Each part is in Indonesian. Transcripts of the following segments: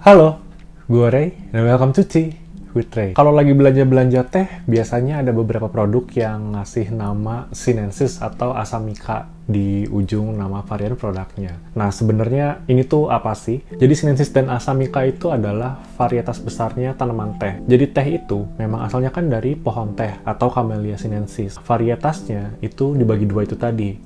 Halo, gue Ray, dan welcome to Tea with Ray. Kalau lagi belanja-belanja teh, biasanya ada beberapa produk yang ngasih nama Sinensis atau Asamika di ujung nama varian produknya. Nah, sebenarnya ini tuh apa sih? Jadi Sinensis dan Asamika itu adalah varietas besarnya tanaman teh. Jadi teh itu memang asalnya kan dari pohon teh atau Camellia sinensis. Varietasnya itu dibagi dua itu tadi,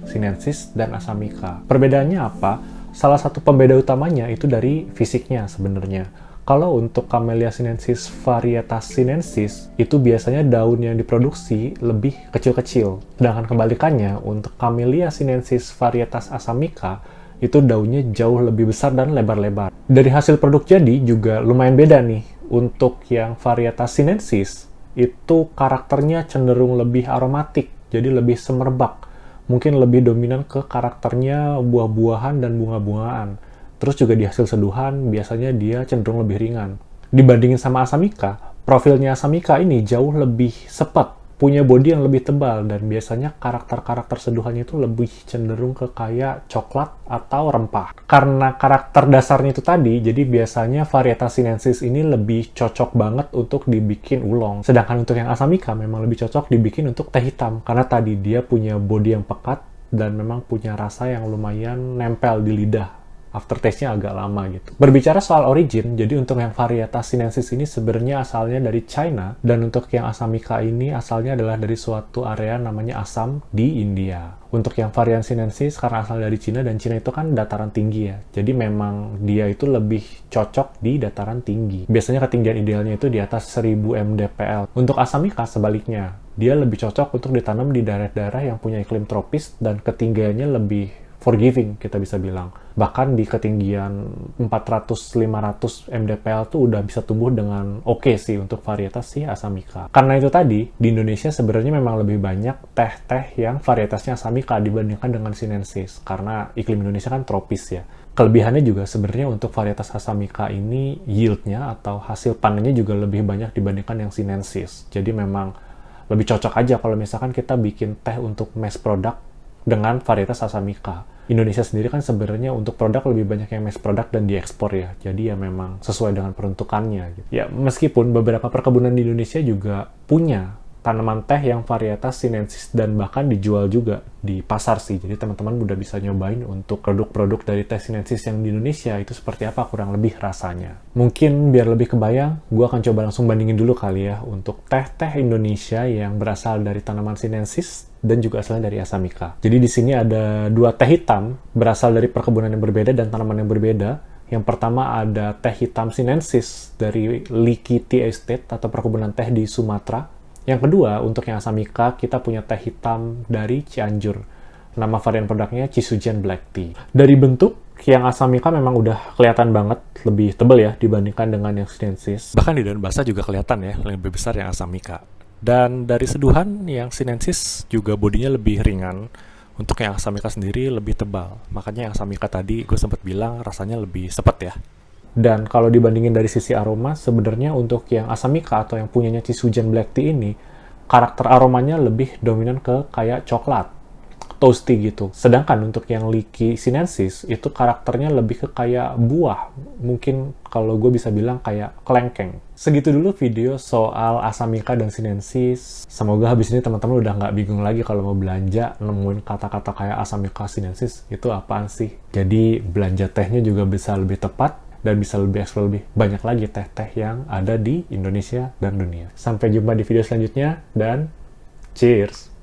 Sinensis dan Asamika. Perbedaannya apa? Salah satu pembeda utamanya itu dari fisiknya sebenarnya. Kalau untuk Camellia sinensis varietas sinensis, itu biasanya daun yang diproduksi lebih kecil-kecil. Sedangkan kebalikannya, untuk Camellia sinensis varietas Asamika, itu daunnya jauh lebih besar dan lebar-lebar. Dari hasil produk jadi juga lumayan beda nih. Untuk yang varietas sinensis, itu karakternya cenderung lebih aromatik, jadi lebih semerbak. Mungkin lebih dominan ke karakternya buah-buahan dan bunga-bungaan. Terus juga di hasil seduhan, biasanya dia cenderung lebih ringan. Dibandingin sama Asamika, profilnya Asamika ini jauh lebih sepet, punya bodi yang lebih tebal, dan biasanya karakter-karakter seduhannya itu lebih cenderung ke kayak coklat atau rempah. Karena karakter dasarnya itu tadi, jadi biasanya varietas sinensis ini lebih cocok banget untuk dibikin ulong. Sedangkan untuk yang Asamika memang lebih cocok dibikin untuk teh hitam, karena tadi dia punya bodi yang pekat, dan memang punya rasa yang lumayan nempel di lidah. Aftertaste-nya agak lama gitu. Berbicara soal origin, jadi untuk yang varietas sinensis ini sebenarnya asalnya dari China, dan untuk yang Asamika ini asalnya adalah dari suatu area namanya Assam di India. Untuk yang varian sinensis karena asal dari Cina, dan Cina itu kan dataran tinggi ya, jadi memang dia itu lebih cocok di dataran tinggi. Biasanya ketinggian idealnya itu di atas 1000 mdpl. Untuk Asamika sebaliknya, dia lebih cocok untuk ditanam di daerah-daerah yang punya iklim tropis dan ketinggiannya lebih forgiving, kita bisa bilang. Bahkan di ketinggian 400-500 mdpl tuh udah bisa tumbuh dengan oke sih untuk varietas si Asamika. Karena itu tadi, di Indonesia sebenarnya memang lebih banyak teh-teh yang varietasnya Asamika dibandingkan dengan sinensis. Karena iklim Indonesia kan tropis ya. Kelebihannya juga sebenarnya untuk varietas Asamika ini yield-nya atau hasil panennya juga lebih banyak dibandingkan yang sinensis. Jadi memang lebih cocok aja kalau misalkan kita bikin teh untuk mass product dengan varietas Asamika. Indonesia sendiri kan sebenarnya untuk produk lebih banyak yang mass product dan diekspor ya. Jadi ya memang sesuai dengan peruntukannya gitu. Ya meskipun beberapa perkebunan di Indonesia juga punya tanaman teh yang varietas sinensis dan bahkan dijual juga di pasar sih. Jadi teman-teman udah bisa nyobain untuk produk-produk dari teh sinensis yang di Indonesia itu seperti apa kurang lebih rasanya. Mungkin biar lebih kebayang, gue akan coba langsung bandingin dulu kali ya untuk teh-teh Indonesia yang berasal dari tanaman sinensis dan juga asalnya dari Asamika. Jadi di sini ada dua teh hitam berasal dari perkebunan yang berbeda dan tanaman yang berbeda. Yang pertama ada teh hitam sinensis dari Liki Tea Estate atau perkebunan teh di Sumatera. Yang kedua, untuk yang Asamika, kita punya teh hitam dari Cianjur. Nama varian produknya Chisujian Black Tea. Dari bentuk, yang Asamika memang udah kelihatan banget lebih tebal ya dibandingkan dengan yang sinensis. Bahkan di daun basah juga kelihatan ya, lebih besar yang Asamika. Dan dari seduhan, yang sinensis juga bodinya lebih ringan. Untuk yang Asamika sendiri lebih tebal. Makanya yang Asamika tadi gue sempat bilang rasanya lebih sepet ya. Dan kalau dibandingin dari sisi aroma, sebenarnya untuk yang Asamika atau yang punyanya Chisujian Black Tea ini, karakter aromanya lebih dominan ke kayak coklat, toasty gitu. Sedangkan untuk yang Liki sinensis, itu karakternya lebih ke kayak buah. Mungkin kalau gue bisa bilang kayak kelengkeng. Segitu dulu video soal Asamika dan sinensis. Semoga habis ini teman-teman udah nggak bingung lagi kalau mau belanja, nemuin kata-kata kayak Asamika sinensis, itu apaan sih. Jadi belanja tehnya juga bisa lebih tepat, dan bisa lebih eksplor lebih banyak lagi teh-teh yang ada di Indonesia dan dunia. Sampai jumpa di video selanjutnya, dan cheers!